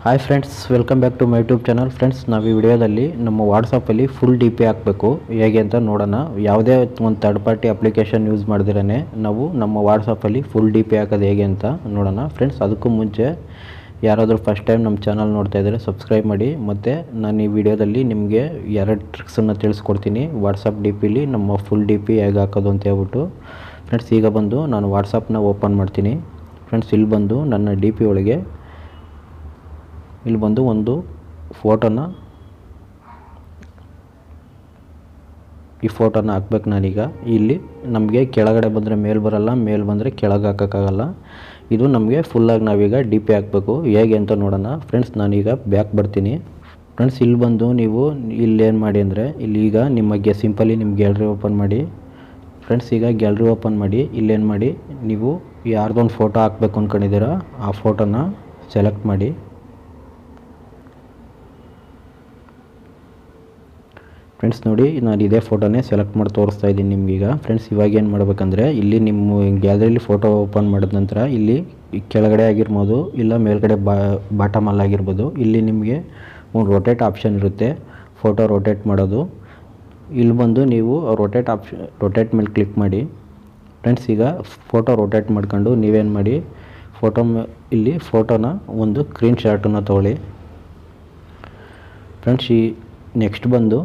Hi friends, welcome back to my YouTube channel. Friends, ನಾವು ಈ ವಿಡಿಯೋದಲ್ಲಿ ನಮ್ಮ ವಾಟ್ಸಪ್ಪಲ್ಲಿ ಫುಲ್ ಡಿ ಪಿ ಹಾಕಬೇಕು ಹೇಗೆ ಅಂತ ನೋಡೋಣ. ಯಾವುದೇ ಒಂದು ಥರ್ಡ್ ಪಾರ್ಟಿ ಅಪ್ಲಿಕೇಶನ್ ಯೂಸ್ ಮಾಡಿದ್ರೇ ನಾವು ನಮ್ಮ ವಾಟ್ಸಪ್ಪಲ್ಲಿ ಫುಲ್ ಡಿ ಪಿ ಹಾಕೋದು ಹೇಗೆ ಅಂತ ನೋಡೋಣ. ಫ್ರೆಂಡ್ಸ್, ಅದಕ್ಕೂ ಮುಂಚೆ ಯಾರಾದರೂ ಫಸ್ಟ್ ಟೈಮ್ ನಮ್ಮ ಚಾನಲ್ ನೋಡ್ತಾ ಇದ್ದರೆ ಸಬ್ಸ್ಕ್ರೈಬ್ ಮಾಡಿ. ಮತ್ತು ನಾನು ಈ ವಿಡಿಯೋದಲ್ಲಿ ನಿಮಗೆ 2 ಟ್ರಿಕ್ಸನ್ನು ತಿಳಿಸ್ಕೊಡ್ತೀನಿ ವಾಟ್ಸಪ್ ಡಿ ಪಿಲಿ ನಮ್ಮ ಫುಲ್ ಡಿ ಪಿ ಹೇಗೆ ಹಾಕೋದು ಅಂತ ಹೇಳ್ಬಿಟ್ಟು. ಫ್ರೆಂಡ್ಸ್, ಈಗ ಬಂದು ನಾನು ವಾಟ್ಸಪ್ನ ಓಪನ್ ಮಾಡ್ತೀನಿ. ಫ್ರೆಂಡ್ಸ್, ಇಲ್ಲಿ ಬಂದು ನನ್ನ ಡಿ ಪಿ ಒಳಗೆ ಇಲ್ಲಿ ಬಂದು ಒಂದು ಫೋಟೋನ ಹಾಕ್ಬೇಕು ನಾನೀಗ. ಇಲ್ಲಿ ನಮಗೆ ಕೆಳಗಡೆ ಬಂದರೆ ಮೇಲ್ ಬರೋಲ್ಲ, ಮೇಲ್ ಬಂದರೆ ಕೆಳಗೆ ಹಾಕೋಕ್ಕಾಗಲ್ಲ. ಇದು ನಮಗೆ ಫುಲ್ಲಾಗಿ ನಾವೀಗ ಡಿ ಪಿ ಹಾಕಬೇಕು ಹೇಗೆ ಅಂತ ನೋಡೋಣ. ಫ್ರೆಂಡ್ಸ್, ನಾನೀಗ ಬ್ಯಾಕ್ ಬರ್ತೀನಿ. ಫ್ರೆಂಡ್ಸ್, ಇಲ್ಲಿ ಬಂದು ನೀವು ಇಲ್ಲೇನು ಮಾಡಿ ಅಂದರೆ ಈಗ ನಿಮಗೆ ಸಿಂಪಲಿ ನಿಮ್ಮ ಗ್ಯಾಲರಿ ಓಪನ್ ಮಾಡಿ. ಫ್ರೆಂಡ್ಸ್, ಈಗ ಗ್ಯಾಲರಿ ಓಪನ್ ಮಾಡಿ ಇಲ್ಲೇನು ಮಾಡಿ, ನೀವು ಯಾರ್ದೊಂದು ಫೋಟೋ ಹಾಕಬೇಕು ಅಂದ್ಕೊಂಡಿದ್ದೀರಾ ಆ ಫೋಟೋನ ಸೆಲೆಕ್ಟ್ ಮಾಡಿ. ಫ್ರೆಂಡ್ಸ್, ನೋಡಿ, ನಾನು ಇದೇ ಫೋಟೋನೇ ಸೆಲೆಕ್ಟ್ ಮಾಡಿ ತೋರಿಸ್ತಾ ಇದ್ದೀನಿ ನಿಮಗೀಗ. ಫ್ರೆಂಡ್ಸ್, ಇವಾಗ ಏನು ಮಾಡಬೇಕಂದ್ರೆ ಇಲ್ಲಿ ನಿಮ್ಮ ಗ್ಯಾಲರಿಲಿ ಫೋಟೋ ಓಪನ್ ಮಾಡಿದ ನಂತರ ಇಲ್ಲಿ ಕೆಳಗಡೆ ಆಗಿರ್ಬೋದು ಇಲ್ಲ ಮೇಲ್ಗಡೆ ಬಾಟಮಲ್ಲಿ ಆಗಿರ್ಬೋದು, ಇಲ್ಲಿ ನಿಮಗೆ ಒಂದು ರೊಟೇಟ್ ಆಪ್ಷನ್ ಇರುತ್ತೆ, ಫೋಟೋ ರೊಟೇಟ್ ಮಾಡೋದು. ಇಲ್ಲಿ ಬಂದು ನೀವು ರೊಟೇಟ್ ಮೇಲೆ ಕ್ಲಿಕ್ ಮಾಡಿ. ಫ್ರೆಂಡ್ಸ್, ಈಗ ಫೋಟೋ ರೊಟೇಟ್ ಮಾಡ್ಕೊಂಡು ನೀವೇನು ಮಾಡಿ, ಇಲ್ಲಿ ಫೋಟೋನ ಒಂದು ಸ್ಕ್ರೀನ್ ಶಾಟನ್ನು ತೊಗೊಳ್ಳಿ. ಫ್ರೆಂಡ್ಸ್, ಈ ನೆಕ್ಸ್ಟ್ ಬಂದು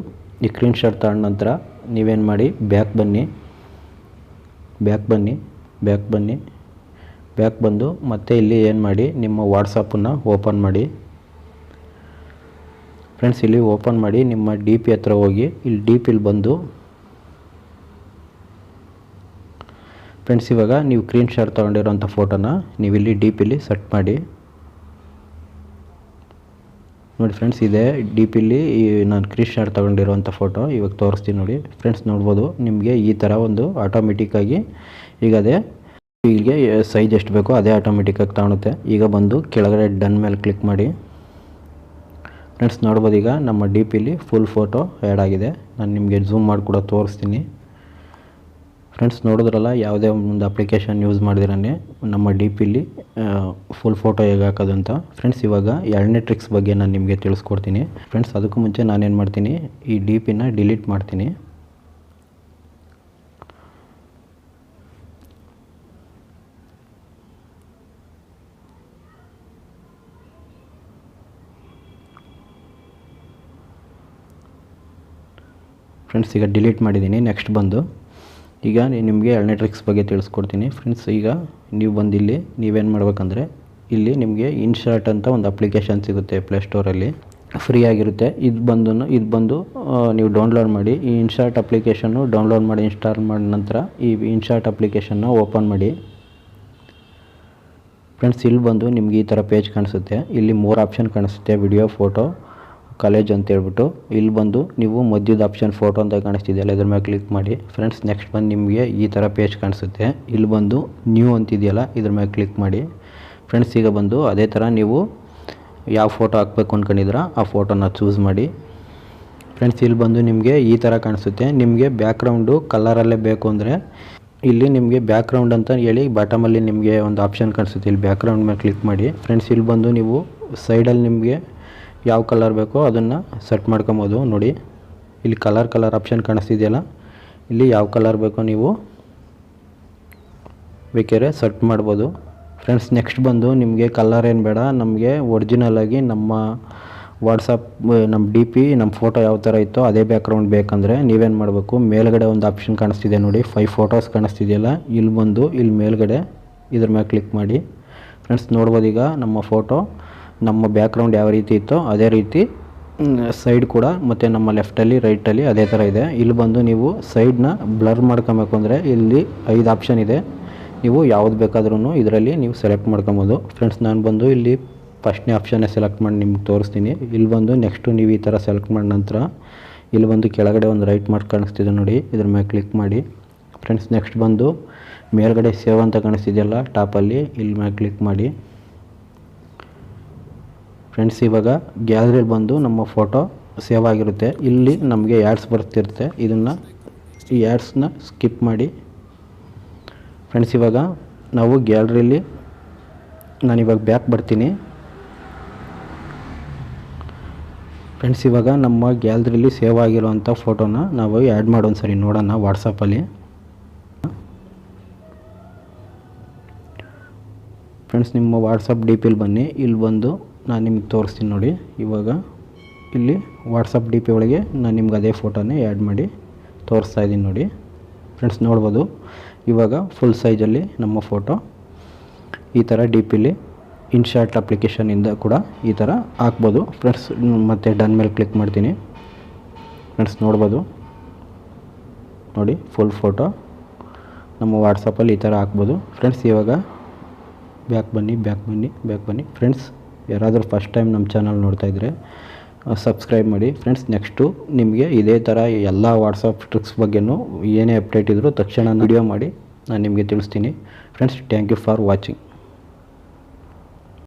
ಈ ಸ್ಕ್ರೀನ್ ಶಾಟ್ ತಗೊಂಡ ನಂತರ ನೀವೇನು ಮಾಡಿ, ಬ್ಯಾಕ್ ಬಂದು ಮತ್ತೆ ಇಲ್ಲಿ ಏನು ಮಾಡಿ, ನಿಮ್ಮ ವಾಟ್ಸಪ್ಪನ್ನು ಓಪನ್ ಮಾಡಿ. ಫ್ರೆಂಡ್ಸ್, ಇಲ್ಲಿ ಓಪನ್ ಮಾಡಿ ನಿಮ್ಮ ಡಿ ಪಿ ಹತ್ರ ಹೋಗಿ ಇಲ್ಲಿ ಡಿ ಪಿಲಿ ಬಂದು ಫ್ರೆಂಡ್ಸ್, ಇವಾಗ ನೀವು ಸ್ಕ್ರೀನ್ ಶಾಟ್ ತೊಗೊಂಡಿರೋಂಥ ಫೋಟೋನ ನೀವು ಇಲ್ಲಿ ಡಿ ಪಿಲಿ ಸೆಟ್ ಮಾಡಿ. ನೋಡಿ ಫ್ರೆಂಡ್ಸ್, ಇದೆ ಡಿ ಪಿಲಿ ನಾನು ಸ್ಕ್ರೀನ್ ಶಾಟ್ ತೊಗೊಂಡಿರೋಂಥ ಫೋಟೋ ಇವಾಗ ತೋರಿಸ್ತೀನಿ ನೋಡಿ. ಫ್ರೆಂಡ್ಸ್, ನೋಡ್ಬೋದು ನಿಮಗೆ ಈ ಥರ ಒಂದು ಆಟೋಮೆಟಿಕ್ಕಾಗಿ ಈಗ ಅದೇ ಇಲ್ಲಿಗೆ ಸೈಜ್ ಎಷ್ಟು ಬೇಕೋ ಅದೇ ಆಟೋಮೆಟಿಕ್ಕಾಗಿ ತಗೊಳುತ್ತೆ. ಈಗ ಬಂದು ಕೆಳಗಡೆ ಡನ್ ಮೇಲೆ ಕ್ಲಿಕ್ ಮಾಡಿ. ಫ್ರೆಂಡ್ಸ್, ನೋಡ್ಬೋದು ಈಗ ನಮ್ಮ ಡಿ ಪಿಲಿ ಫುಲ್ ಫೋಟೋ ಆ್ಯಡ್ ಆಗಿದೆ. ನಾನು ನಿಮಗೆ ಝೂಮ್ ಮಾಡಿ ಕೂಡ ತೋರಿಸ್ತೀನಿ. ಫ್ರೆಂಡ್ಸ್, ನೋಡಿದ್ರಲ್ಲ ಯಾವುದೇ ಒಂದು ಅಪ್ಲಿಕೇಶನ್ ಯೂಸ್ ಮಾಡಿದ್ರೇ ನಮ್ಮ ಡಿ ಪಿಲಿ ಫುಲ್ ಫೋಟೋ ಹೇಗೆ ಹಾಕೋದು ಅಂತ. ಫ್ರೆಂಡ್ಸ್, ಇವಾಗ 2ನೇ ಟ್ರಿಕ್ಸ್ ಬಗ್ಗೆ ನಾನು ನಿಮಗೆ ತಿಳಿಸ್ಕೊಡ್ತೀನಿ. ಫ್ರೆಂಡ್ಸ್, ಅದಕ್ಕೂ ಮುಂಚೆ ನಾನೇನು ಮಾಡ್ತೀನಿ, ಈ ಡಿ ಪಿನ ಡಿಲೀಟ್ ಮಾಡ್ತೀನಿ. ಫ್ರೆಂಡ್ಸ್, ಈಗ ಡಿಲೀಟ್ ಮಾಡಿದ್ದೀನಿ. ನೆಕ್ಸ್ಟ್ ಬಂದು ಈಗ ನಿಮಗೆ 2ನೇ ಟ್ರಿಕ್ಸ್ ಬಗ್ಗೆ ತಿಳಿಸ್ಕೊಡ್ತೀನಿ. ಫ್ರೆಂಡ್ಸ್, ಈಗ ನೀವು ಬಂದು ಇಲ್ಲಿ ನೀವೇನು ಮಾಡ್ಬೇಕಂದ್ರೆ ಇಲ್ಲಿ ನಿಮಗೆ ಇನ್ಶಾರ್ಟ್ ಅಂತ ಒಂದು ಅಪ್ಲಿಕೇಶನ್ ಸಿಗುತ್ತೆ ಪ್ಲೇಸ್ಟೋರಲ್ಲಿ, ಫ್ರೀ ಆಗಿರುತ್ತೆ. ಇದು ಬಂದು ನೀವು ಡೌನ್ಲೋಡ್ ಮಾಡಿ. ಈ ಇನ್ಶಾರ್ಟ್ ಅಪ್ಲಿಕೇಶನ್ನು ಡೌನ್ಲೋಡ್ ಮಾಡಿ ಇನ್ಸ್ಟಾಲ್ ಮಾಡಿದ ನಂತರ ಈ ಇನ್ಶಾರ್ಟ್ ಅಪ್ಲಿಕೇಶನ್ನ ಓಪನ್ ಮಾಡಿ. ಫ್ರೆಂಡ್ಸ್, ಇಲ್ಲಿ ಬಂದು ನಿಮಗೆ ಈ ಥರ ಪೇಜ್ ಕಾಣಿಸುತ್ತೆ. ಇಲ್ಲಿ 3 ಆಪ್ಷನ್ ಕಾಣಿಸುತ್ತೆ, ವಿಡಿಯೋ, ಫೋಟೋ, ಕಾಲೇಜ್ ಅಂತ ಹೇಳ್ಬಿಟ್ಟು. ಇಲ್ಲಿ ಬಂದು ನೀವು ಮಧ್ಯದ ಆಪ್ಷನ್ ಫೋಟೋ ಅಂತ ಕಾಣಿಸ್ತಿದೆಯಲ್ಲ ಇದ್ರ ಮೇಲೆ ಕ್ಲಿಕ್ ಮಾಡಿ. ಫ್ರೆಂಡ್ಸ್, ನೆಕ್ಸ್ಟ್ ಬಂದು ನಿಮಗೆ ಈ ಥರ ಪೇಜ್ ಕಾಣಿಸುತ್ತೆ. ಇಲ್ಲಿ ಬಂದು ನ್ಯೂ ಅಂತಿದೆಯಲ್ಲ ಇದ್ರ ಮೇಲೆ ಕ್ಲಿಕ್ ಮಾಡಿ. ಫ್ರೆಂಡ್ಸ್, ಈಗ ಬಂದು ಅದೇ ಥರ ನೀವು ಯಾವ ಫೋಟೋ ಹಾಕಬೇಕು ಅಂದ್ಕೊಂಡಿದ್ದೀರಾ ಆ ಫೋಟೋನ ಚೂಸ್ ಮಾಡಿ. ಫ್ರೆಂಡ್ಸ್, ಇಲ್ಲಿ ಬಂದು ನಿಮಗೆ ಈ ಥರ ಕಾಣಿಸುತ್ತೆ. ನಿಮಗೆ ಬ್ಯಾಕ್ಗ್ರೌಂಡು ಕಲರಲ್ಲೇ ಬೇಕು ಅಂದರೆ ಇಲ್ಲಿ ನಿಮಗೆ ಬ್ಯಾಕ್ಗ್ರೌಂಡ್ ಅಂತ ಹೇಳಿ ಬಾಟಮಲ್ಲಿ ನಿಮಗೆ ಒಂದು ಆಪ್ಷನ್ ಕಾಣಿಸುತ್ತೆ, ಇಲ್ಲಿ ಬ್ಯಾಕ್ಗ್ರೌಂಡ್ ಮೇಲೆ ಕ್ಲಿಕ್ ಮಾಡಿ. ಫ್ರೆಂಡ್ಸ್, ಇಲ್ಲಿ ಬಂದು ನೀವು ಸೈಡಲ್ಲಿ ನಿಮಗೆ ಯಾವ ಕಲರ್ ಬೇಕೋ ಅದನ್ನು ಸೆಟ್ ಮಾಡ್ಕೊಬೋದು. ನೋಡಿ, ಇಲ್ಲಿ ಕಲರ್ ಆಪ್ಷನ್ ಕಾಣಿಸ್ತಿದೆಯಲ್ಲ, ಇಲ್ಲಿ ಯಾವ ಕಲರ್ ಬೇಕೋ ನೀವು ಬೇಕಾದ್ರೆ ಸೆಟ್ ಮಾಡ್ಬೋದು. ಫ್ರೆಂಡ್ಸ್, ನೆಕ್ಸ್ಟ್ ಬಂದು ನಿಮಗೆ ಕಲರ್ ಏನು ಬೇಡ, ನಮಗೆ ಒರಿಜಿನಲಾಗಿ ನಮ್ಮ ವಾಟ್ಸಪ್ ನಮ್ಮ ಡಿ ಪಿ ನಮ್ಮ ಫೋಟೋ ಯಾವ ಥರ ಇತ್ತೋ ಅದೇ ಬ್ಯಾಕ್ಗ್ರೌಂಡ್ ಬೇಕಂದರೆ ನೀವೇನು ಮಾಡಬೇಕು, ಮೇಲ್ಗಡೆ ಒಂದು ಆಪ್ಷನ್ ಕಾಣಿಸ್ತಿದೆ ನೋಡಿ, 5 ಫೋಟೋಸ್ ಕಾಣಿಸ್ತಿದೆಯಲ್ಲ, ಇಲ್ಲಿ ಬಂದು ಇಲ್ಲಿ ಮೇಲ್ಗಡೆ ಇದ್ರ ಮೇಲೆ ಕ್ಲಿಕ್ ಮಾಡಿ. ಫ್ರೆಂಡ್ಸ್, ನೋಡ್ಬೋದು ಈಗ ನಮ್ಮ ಫೋಟೋ ನಮ್ಮ ಬ್ಯಾಕ್ಗ್ರೌಂಡ್ ಯಾವ ರೀತಿ ಇತ್ತೋ ಅದೇ ರೀತಿ ಸೈಡ್ ಕೂಡ ಮತ್ತು ನಮ್ಮ ಲೆಫ್ಟಲ್ಲಿ ರೈಟಲ್ಲಿ ಅದೇ ಥರ ಇದೆ. ಇಲ್ಲಿ ಬಂದು ನೀವು ಸೈಡ್ನ ಬ್ಲರ್ ಮಾಡ್ಕೊಬೇಕು ಅಂದರೆ ಇಲ್ಲಿ 5 ಆಪ್ಷನ್ ಇದೆ, ನೀವು ಯಾವ್ದು ಬೇಕಾದ್ರೂ ಇದರಲ್ಲಿ ನೀವು ಸೆಲೆಕ್ಟ್ ಮಾಡ್ಕೊಬೋದು. ಫ್ರೆಂಡ್ಸ್, ನಾನು ಬಂದು ಇಲ್ಲಿ ಫಸ್ಟ್ನೇ ಆಪ್ಷನ್ನೇ ಸೆಲೆಕ್ಟ್ ಮಾಡಿ ನಿಮ್ಗೆ ತೋರಿಸ್ತೀನಿ. ಇಲ್ಲಿ ಬಂದು ನೆಕ್ಸ್ಟು ನೀವು ಈ ಥರ ಸೆಲೆಕ್ಟ್ ಮಾಡಿದ ನಂತರ ಇಲ್ಲಿ ಬಂದು ಕೆಳಗಡೆ ಒಂದು ರೈಟ್ ಮಾರ್ಕ್ ಕಾಣಿಸ್ತಿದೆ ನೋಡಿ, ಇದ್ರ ಮೇಲೆ ಕ್ಲಿಕ್ ಮಾಡಿ. ಫ್ರೆಂಡ್ಸ್, ನೆಕ್ಸ್ಟ್ ಬಂದು ಮೇಲ್ಗಡೆ ಸೇವ್ ಅಂತ ಕಾಣಿಸ್ತಿದೆಯಲ್ಲ ಟಾಪಲ್ಲಿ, ಇಲ್ಲಿ ಮೇಲೆ ಕ್ಲಿಕ್ ಮಾಡಿ. ಫ್ರೆಂಡ್ಸ್, ಇವಾಗ ಗ್ಯಾಲರಿಯಲ್ಲಿ ಬಂದು ನಮ್ಮ ಫೋಟೋ ಸೇವ್ ಆಗಿರುತ್ತೆ. ಇಲ್ಲಿ ನಮಗೆ ಆ್ಯಡ್ಸ್ ಬರ್ತಿರುತ್ತೆ, ಈ ಆ್ಯಡ್ಸ್ನ ಸ್ಕಿಪ್ ಮಾಡಿ. ಫ್ರೆಂಡ್ಸ್, ಇವಾಗ ನಾವು ಗ್ಯಾಲರಿಯಲ್ಲಿ ನಾನಿವಾಗ ಬ್ಯಾಕ್ ಬರ್ತೀನಿ. ಫ್ರೆಂಡ್ಸ್ ಇವಾಗ ನಮ್ಮ ಗ್ಯಾಲರಿಲಿ ಸೇವ್ ಆಗಿರೋವಂಥ ಫೋಟೋನ ನಾವು ಆ್ಯಡ್ ಮಾಡೋಣ ಸರಿ ನೋಡೋಣ ವಾಟ್ಸಪ್ಪಲ್ಲಿ. ಫ್ರೆಂಡ್ಸ್ ನಿಮ್ಮ ವಾಟ್ಸಪ್ ಡಿ ಪಿಲಿ ಬನ್ನಿ, ಇಲ್ಲಿ ಬಂದು ನಾನು ನಿಮ್ಗೆ ತೋರಿಸ್ತೀನಿ ನೋಡಿ. ಇವಾಗ ಇಲ್ಲಿ ವಾಟ್ಸಪ್ ಡಿ ಪಿ ಒಳಗೆ ನಾನು ನಿಮ್ಗೆ ಅದೇ ಫೋಟೋನೇ ಆ್ಯಡ್ ಮಾಡಿ ತೋರಿಸ್ತಾ ಇದ್ದೀನಿ ನೋಡಿ. ಫ್ರೆಂಡ್ಸ್ ನೋಡ್ಬೋದು ಇವಾಗ ಫುಲ್ ಸೈಜಲ್ಲಿ ನಮ್ಮ ಫೋಟೋ ಈ ಥರ ಡಿ ಪಿಲಿ ಇನ್ಶಾರ್ಟ್ ಅಪ್ಲಿಕೇಶನಿಂದ ಕೂಡ ಈ ಥರ ಹಾಕ್ಬೋದು. ಫ್ರೆಂಡ್ಸ್ ಮತ್ತು ಡನ್ ಮೇಲೆ ಕ್ಲಿಕ್ ಮಾಡ್ತೀನಿ. ಫ್ರೆಂಡ್ಸ್ ನೋಡ್ಬೋದು ನೋಡಿ ಫುಲ್ ಫೋಟೋ ನಮ್ಮ ವಾಟ್ಸಪ್ಪಲ್ಲಿ ಈ ಥರ ಹಾಕ್ಬೋದು. ಫ್ರೆಂಡ್ಸ್ ಇವಾಗ ಬ್ಯಾಕ್ ಬನ್ನಿ. ಫ್ರೆಂಡ್ಸ್ ಯಾರಾದರೂ ಫಸ್ಟ್ ಟೈಮ್ ನಮ್ಮ ಚಾನಲ್ ನೋಡ್ತಾಯಿದ್ರೆ ಸಬ್ಸ್ಕ್ರೈಬ್ ಮಾಡಿ. ಫ್ರೆಂಡ್ಸ್ ನೆಕ್ಸ್ಟು ನಿಮಗೆ ಇದೇ ಥರ ಎಲ್ಲ ವಾಟ್ಸಪ್ ಟ್ರಿಕ್ಸ್ ಬಗ್ಗೆನೂ ಏನೇ ಅಪ್ಡೇಟ್ ಇದ್ದರೂ ತಕ್ಷಣ ವಿಡಿಯೋ ಮಾಡಿ ನಾನು ನಿಮಗೆ ತಿಳಿಸ್ತೀನಿ. Friends thank you for watching.